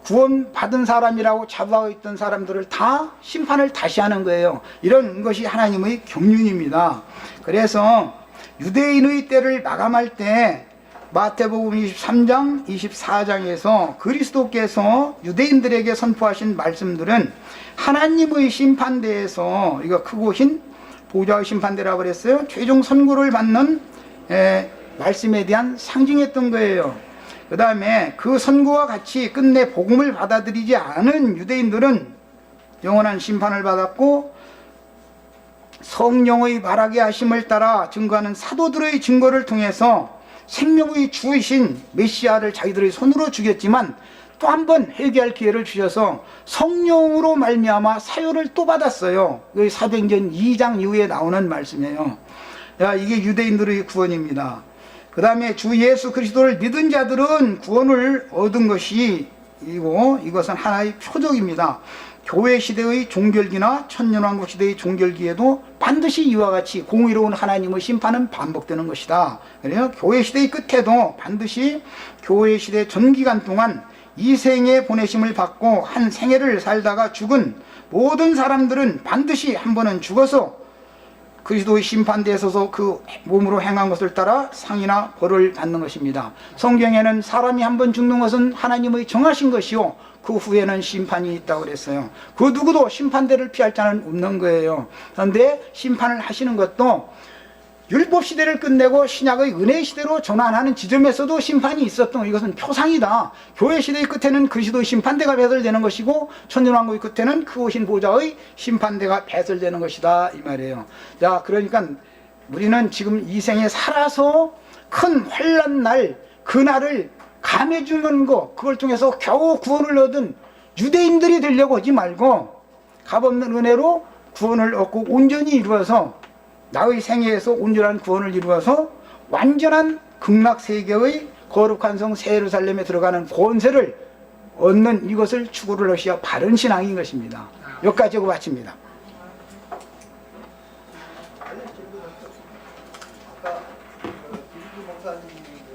구원 받은 사람이라고 자부하고 있던 사람들을 다 심판을 다시 하는 거예요. 이런 것이 하나님의 경륜입니다. 그래서 유대인의 때를 마감할 때 마태복음 23장, 24장에서 그리스도께서 유대인들에게 선포하신 말씀들은 하나님의 심판대에서, 이거 크고 흰 보좌의 심판대라고 그랬어요. 최종 선고를 받는 말씀에 대한 상징했던 거예요. 그 다음에 그 선고와 같이 끝내 복음을 받아들이지 않은 유대인들은 영원한 심판을 받았고, 성령의 말하게 하심을 따라 증거하는 사도들의 증거를 통해서 생명의 주이신 메시아를 자기들의 손으로 죽였지만 또 한 번 회개할 기회를 주셔서 성령으로 말미암아 사유를 또 받았어요. 이 사도행전 2장 이후에 나오는 말씀이에요. 이게 유대인들의 구원입니다. 그 다음에 주 예수 그리스도를 믿은 자들은 구원을 얻은 것이고, 이것은 하나의 표적입니다. 교회 시대의 종결기나 천년왕국 시대의 종결기에도 반드시 이와 같이 공의로운 하나님의 심판은 반복되는 것이다. 그래요. 교회 시대의 끝에도 반드시 교회 시대 전 기간 동안 이 생에 보내심을 받고 한 생애를 살다가 죽은 모든 사람들은 반드시 한 번은 죽어서 그리스도의 심판대에 서서 그 몸으로 행한 것을 따라 상이나 벌을 받는 것입니다. 성경에는 사람이 한 번 죽는 것은 하나님의 정하신 것이요, 그 후에는 심판이 있다고 그랬어요. 그 누구도 심판대를 피할 자는 없는 거예요. 그런데 심판을 하시는 것도 율법 시대를 끝내고 신약의 은혜 시대로 전환하는 지점에서도 심판이 있었던, 이것은 표상이다. 교회 시대의 끝에는 그리스도의 심판대가 배설되는 것이고, 천년왕국의 끝에는 그 오신 보좌의 심판대가 배설되는 것이다, 이 말이에요. 자, 그러니까 우리는 지금 이 생에 살아서 큰 환난 날, 그날을 감해주는 거, 그걸 통해서 겨우 구원을 얻은 유대인들이 되려고 하지 말고 값없는 은혜로 구원을 얻고 온전히 이루어서, 나의 생애에서 온전한 구원을 이루어서 완전한 극락세계의 거룩한 성 새 예루살렘에 들어가는 권세를 얻는, 이것을 추구를 하셔야 바른 신앙인 것입니다. 여기까지 하고 마칩니다. 아까 김기 목사님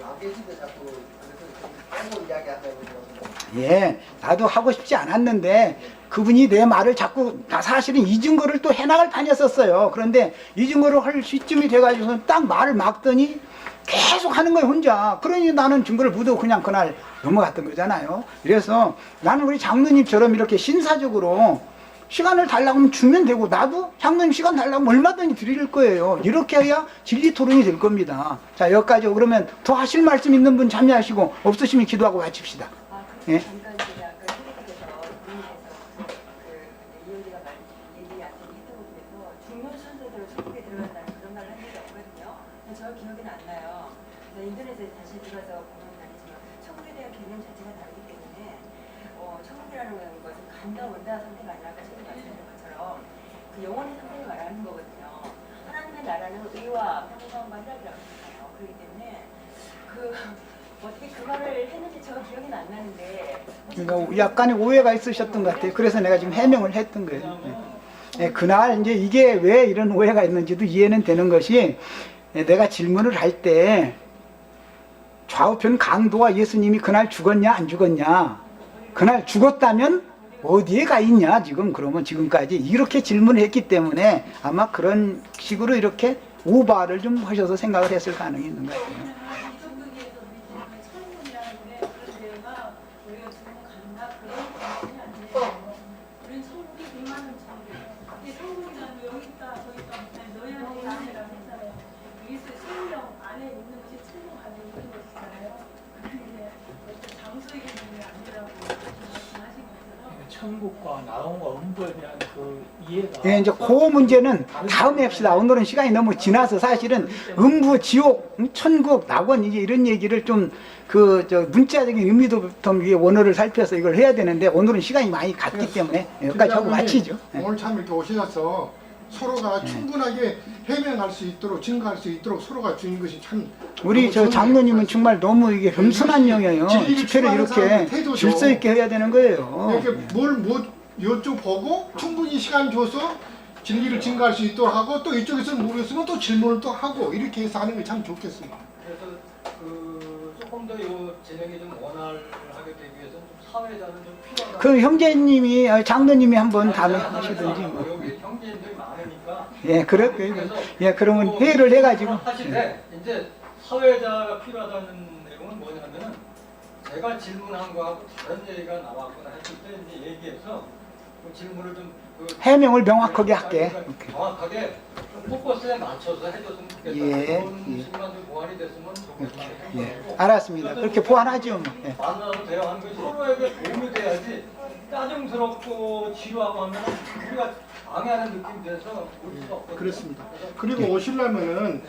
안 계신데 자꾸 그래서 빼고 이야기하자고 그러는데. 예, 나도 하고 싶지 않았는데 그분이 내 말을 자꾸, 사실은 이 증거를 또 해나갈 판이었었어요. 그런데 이 증거를 할 시점이 돼가지고서 딱 말을 막더니 계속 하는 거예요, 혼자. 그러니 나는 증거를 묻어 그냥 그날 넘어갔던 거잖아요. 그래서 나는 우리 장로님처럼 이렇게 신사적으로 시간을 달라고 하면 주면 되고, 나도 장로님 시간 달라고 하면 얼마든지 드릴 거예요. 이렇게 해야 진리 토론이 될 겁니다. 자, 여기까지. 그러면 더 하실 말씀 있는 분 참여하시고, 없으시면 기도하고 마칩시다. 예? 잠깐 제가 아까 선생님께서 본인께서 이효리가 얘기하신 인터뷰에서 중년 순서대로 천국에 들어간다는 그런 말을 한 적이 없거든요. 근데 저 기억이 안 나요. 그래서 인터넷에 다시 들어가서 보면 아니지만 천국에 대한 개념 자체가 다르기 때문에 천국이라는 것은 간다 온다 상태가 아니라 아까 선생님 말씀하신 것처럼 그 영원의 상태를 말하는 거거든요. 하나님의 나라는 의와 평강과 희락이라고 했잖아요. 그렇기 때문에 어떻게 그 말을 했는지 저 기억이 안 나는데, 그러니까 약간의 오해가 있으셨던 것 같아요. 그래서 내가 지금 해명을 했던 거예요. 예, 그날 이제 이게 왜 이런 오해가 있는지도 이해는 되는 것이, 내가 질문을 할 때 좌우편 강도가 예수님이 그날 죽었냐 안 죽었냐, 그날 죽었다면 어디에 가 있냐 지금, 그러면 지금까지 이렇게 질문을 했기 때문에 아마 그런 식으로 이렇게 오바를 좀 하셔서 생각을 했을 가능이 있는 것 같아요. 천국과 나음과 음부에 대한 그 이해가. 예, 이제 그 문제는 다음에 합시다. 오늘은 시간이 너무 지나서 사실은 음부, 지옥, 천국, 낙원 이제 이런 얘기를 좀 문자적인 의미도부터 위에 원어를 살펴서 이걸 해야 되는데 오늘은 시간이 많이 갔기 때문에 여기까지 하고 마치죠. 예. 오늘 참 이렇게 오셔서 서로가 충분하게 해명할 수 있도록, 증거할 수 있도록 서로가 주는 것이 참. 우리 저 장로님은 정말 너무 이게 겸손한 영이에요. 진리를 집회를 추구하는 이렇게 사람의 태도죠. 질서 있게 해야 되는 거예요. 이렇게 뭘 여쭤보고 충분히 시간 줘서 진리를 증거할 수 있도록 하고, 또 이쪽에서는 모르겠으면 또 질문을 또 하고, 이렇게 해서 하는 게 참 좋겠습니다. 그래서 조금 더 이 진행이 좀 원활하게 되기 위해서 좀 사회자는 좀 필요하다. 그 형제님이 장로님이 한번 답을 하시든지. 여기 형제님들이 많아요. 많으니까. 예, 그래서 예, 그러면 뭐 회의를 해가지고. 하시되 이제 사회자가 필요하다는 내용은 뭐냐면은 제가 질문한 거하고 다른 얘기가 나왔거나 했을 때 이제 얘기해서 그 질문을 좀 해명을 명확하게 할게. 정확하게 포커스에 맞춰서 해줬으면 좋겠다. 예, 그런 예. 식만 좀 보완이 됐으면 좋겠다. 예, 알았습니다. 그렇게 보완하죠. 뭐. 예. 만나서 대화하는 것이 서로에게 도움이 돼야지 짜증스럽고 지루하고 하면 우리가 방해하는 느낌이 돼서 올 수가 없거든요. 그렇습니다. 그리고 오시려면은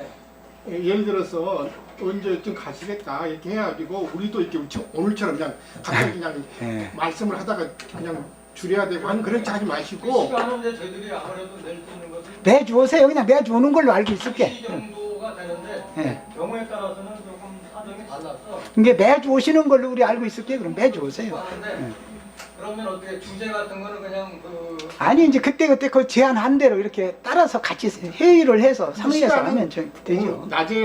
네. 예를 들어서 언제쯤 가시겠다 이렇게 해가지고 우리도 이렇게 오늘처럼 그냥 갑자기 그냥 예. 말씀을 하다가 그냥 줄여야 되고 하는 그렇게 하지 그 마시고 시간은 이제 저희들이 아무래도 낼 수 있는 것은 매주 오세요. 그냥 매주 오는 걸로 알고 2시 있을게. 정도가 되는데 예. 경우에 따라서는 조금 사정이 달라서 이게 매주 오시는 걸로 우리 알고 있을게. 그럼 매주 오세요. 하는데 그러면 어떻게 주제 같은 거는 그냥 아니 이제 그때 그 제안한 대로 이렇게 따라서 같이 회의를 해서 상의해서 시간은 하면 되죠. 낮에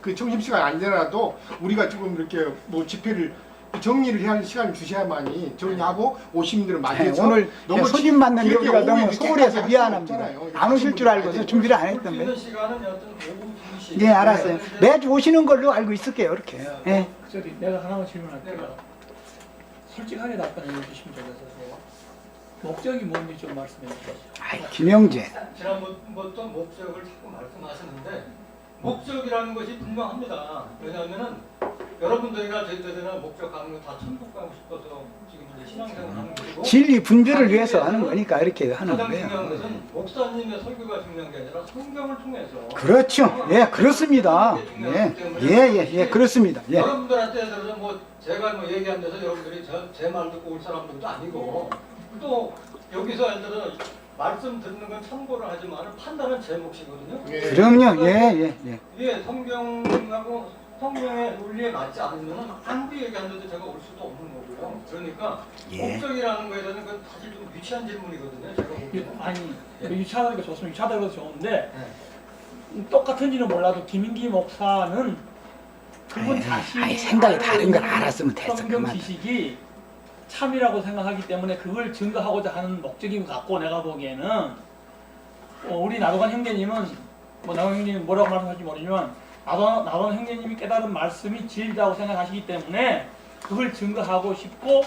그 점심시간 안 되더라도 우리가 지금 이렇게 뭐 집회를 정리를 해야 할 시간을 주셔야만이 정리하고 오신 분들을 네, 맞이해서 오늘 너무 소집 맞는데 길게 우리가 오후 너무 이렇게 소홀해서 할 미안합니다. 수는 없잖아요. 안 오실 줄 알고서 준비를 안 했던 볼수 있는 거예요. 시간은 여튼 오후 2시. 예, 알았어요. 매주 오시는 걸로 알고 있을게요. 이렇게. 예. 저기 내가 하나만 질문할게요. 솔직하게 답변해 주시면 좋겠어요. 목적이 뭔지 좀 말씀해 주시죠. 아이, 김영재. 지난번부터 목적을 자꾸 말씀하시는데 목적이라는 것이 분명합니다. 왜냐하면은 여러분들이나 저희들이나 목적하는 거 다 천국 가고 싶어서 지금 이제 신앙생활 하는 거고 진리 분별을 위해서 하는 거니까 이렇게 하는 가장 중요한 거예요. 것은 목사님의 설교가 중요한 게 아니라 성경을 통해서 그렇죠. 예, 그렇습니다. 예, 그렇습니다. 예. 여러분들한테 예를 들어서 뭐 제가 뭐 얘기한 데서 여러분들이 제 말 듣고 올 사람들도 아니고 또 여기서 예를 들어 말씀 듣는 건 참고를 하지만 판단은 제 몫이거든요. 그럼요. 예. 이게 성경하고 성경의 논리에 맞지 않으면 아무리 얘기하는데도 제가 올 수도 없는 거고요. 그러니까 예. 목적이라는 거에 대해서는 그건 사실 좀 유치한 질문이거든요. 제가 보기에는. 아니 유치하다니까 좋습니다. 유치하다고 해서 좋은데 네. 똑같은지는 몰라도 김인기 목사는 그분 자신이 생각이 다른 걸 알고 알았으면 있는 됐어. 성경 그만. 지식이 참이라고 생각하기 때문에 그걸 증거하고자 하는 목적인 것 같고 내가 보기에는 우리 나도관 형제님은 뭐 나도관 형제님 뭐라고 말씀할지 모르지만 나도관 형제님이 깨달은 말씀이 진리라고 생각하시기 때문에 그걸 증거하고 싶고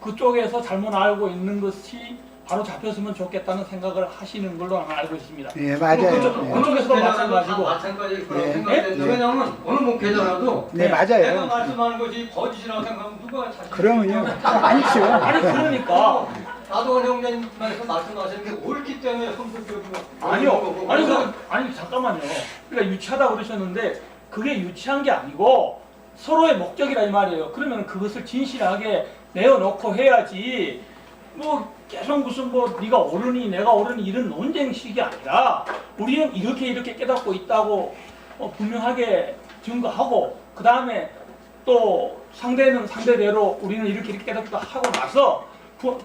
그쪽에서 잘못 알고 있는 것이 바로 잡혔으면 좋겠다는 생각을 하시는 걸로 아마 알고 있습니다. 예, 맞아요. 그쪽에서도 마찬가지고. 마찬가지 그런 예. 생각이 예. 왜냐하면 어느 목회자라도 네, 내가 맞아요. 말씀하는 것이 거짓이라고 생각하면 누가 자신 그러면요. 아니죠. 아니 그러니까 나도 형님께서 말씀하시는 게 옳기 때문에 선불적이고 아니요. 아니 잠깐만요. 그러니까 유치하다고 그러셨는데 그게 유치한 게 아니고 서로의 목적이라 이 말이에요. 그러면 그것을 진실하게 내어놓고 해야지. 뭐 계속 무슨 뭐 네가 옳으니 내가 옳으니 이런 논쟁식이 아니라 우리는 이렇게 깨닫고 있다고 분명하게 증거하고 그 다음에 또 상대는 상대대로 우리는 이렇게 깨닫고 하고 나서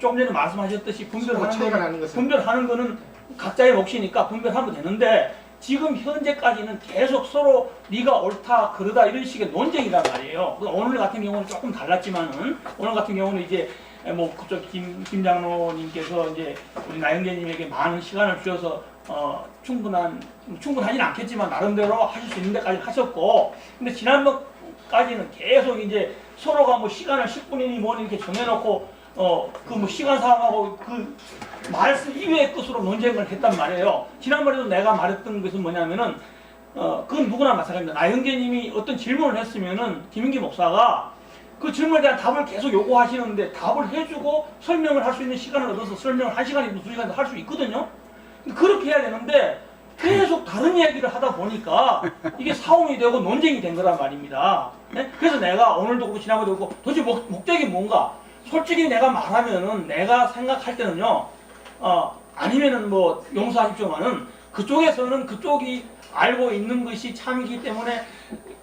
조금 전에 말씀하셨듯이 분별하는 거는 각자의 몫이니까 분별하면 되는데 지금 현재까지는 계속 서로 네가 옳다 그러다 이런 식의 논쟁이란 말이에요. 오늘 같은 경우는 조금 달랐지만은 오늘 같은 경우는 이제 뭐 그쪽 김 장로님께서 이제 우리 나영재님에게 많은 시간을 주셔서 충분하진 않겠지만 나름대로 하실 수 있는 데까지 하셨고 근데 지난번까지는 계속 이제 서로가 뭐 시간을 10분이니 뭐니 이렇게 정해놓고 그 뭐 시간 상하고 그 말씀 이외의 것으로 논쟁을 했단 말이에요. 지난번에도 내가 말했던 것은 뭐냐면은 그건 누구나 마찬가지입니다. 나영재님이 어떤 질문을 했으면은 김인기 목사가 그 질문에 대한 답을 계속 요구하시는데 답을 해주고 설명을 할 수 있는 시간을 얻어서 설명을 1시간이든 2시간이든 할 수 있거든요. 근데 그렇게 해야 되는데 계속 다른 이야기를 하다 보니까 이게 싸움이 되고 논쟁이 된 거란 말입니다. 네? 그래서 내가 오늘도 그렇고 지난번에도 그렇고 도대체 목적이 뭔가 솔직히 내가 말하면은 내가 생각할 때는요 아니면은 뭐 용서하십시오만은 그쪽에서는 그쪽이 알고 있는 것이 참이기 때문에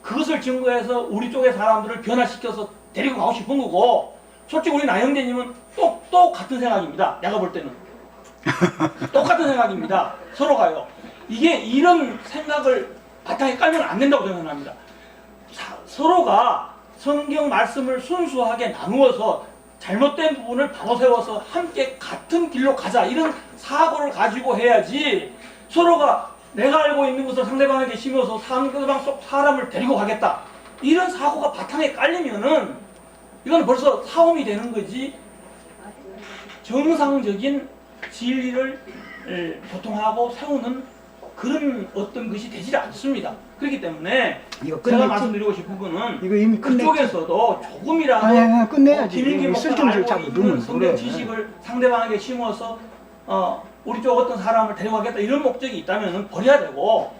그것을 증거해서 우리 쪽의 사람들을 변화시켜서 데리고 가고 싶은 거고 솔직히 우리 나영재님은 또 같은 생각입니다. 내가 볼 때는 똑같은 생각입니다. 서로가요. 이게 이런 생각을 바탕에 깔면 안 된다고 생각합니다. 서로가 성경 말씀을 순수하게 나누어서 잘못된 부분을 바로 세워서 함께 같은 길로 가자 이런 사고를 가지고 해야지 서로가 내가 알고 있는 것을 상대방에게 심어서 상대방 속 사람을 데리고 가겠다 이런 사고가 바탕에 깔리면은 이건 벌써 사움이 되는 거지 정상적인 진리를 보통하고 세우는 그런 어떤 것이 되지 않습니다. 그렇기 때문에 이거 제가 끝냈지? 말씀드리고 싶은 거는 이거 이미 끝냈지? 그쪽에서도 조금이라도 아니, 끝내야지. 김일기 쓸데없는 목사가 걸 자꾸 알고 있는 넣으면 성경 그래. 지식을 상대방에게 심어서 우리 쪽 어떤 사람을 데려가겠다 이런 목적이 있다면 버려야 되고